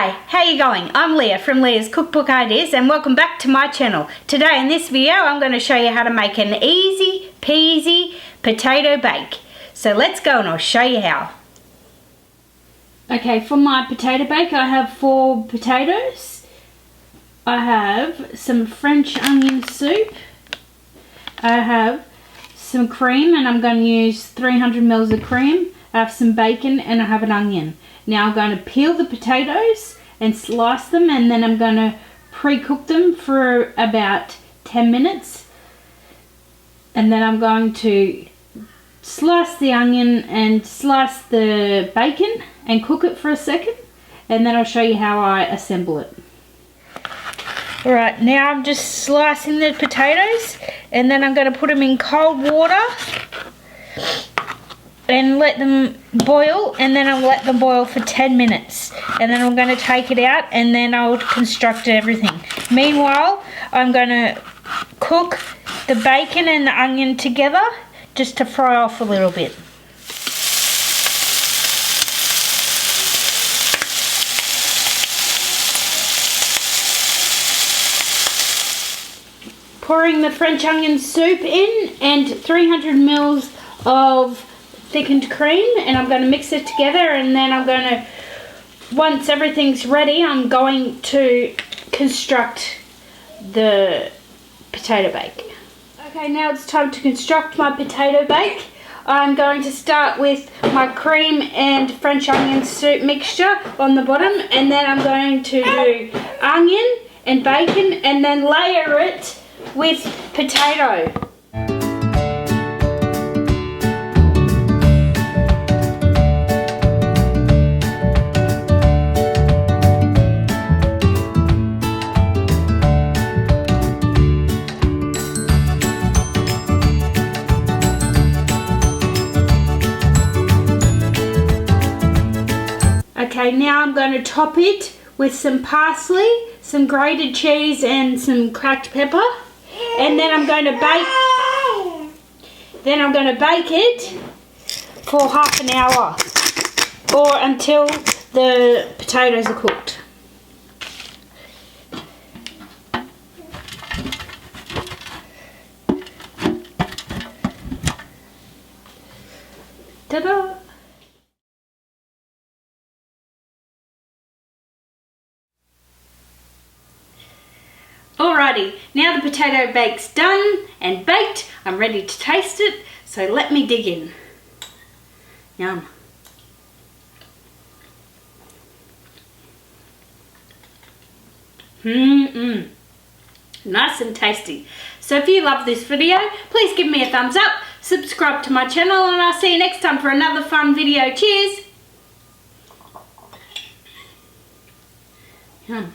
Hi, how you going? I'm Leah from Leah's Cookbook Ideas and welcome back to my channel. Today in this video I'm going to show you how to make an easy peasy potato bake. So let's go and I'll show you how. Okay, for my potato bake I have 4 potatoes. I have some French onion soup. I have some cream and I'm going to use 300 ml of cream. I have some bacon and I have an onion. Now I'm going to peel the potatoes and slice them, and then I'm going to pre-cook them for about 10 minutes. And then I'm going to slice the onion and slice the bacon and cook it for a second, and then I'll show you how I assemble it. Alright, now I'm just slicing the potatoes and then I'm going to put them in cold water and let them boil, and then I'll let them boil for 10 minutes, and then I'm going to take it out and then I'll construct everything. Meanwhile, I'm going to cook the bacon and the onion together just to fry off a little bit. Pouring the French onion soup in and 300 ml of thickened cream, and I'm going to mix it together, and then I'm going to, once everything's ready, I'm going to construct the potato bake. Okay, now it's time to construct my potato bake. I'm going to start with my cream and French onion soup mixture on the bottom, and then I'm going to do onion and bacon and then layer it with potato. Okay, now I'm going to top it with some parsley, some grated cheese and some cracked pepper, and then I'm going to bake it for half an hour or until the potatoes are cooked. Ta-da! Alrighty, now the potato bake's done and baked. I'm ready to taste it, so let me dig in. Yum. Nice and tasty. So if you love this video, please give me a thumbs up, subscribe to my channel, and I'll see you next time for another fun video. Cheers! Yum.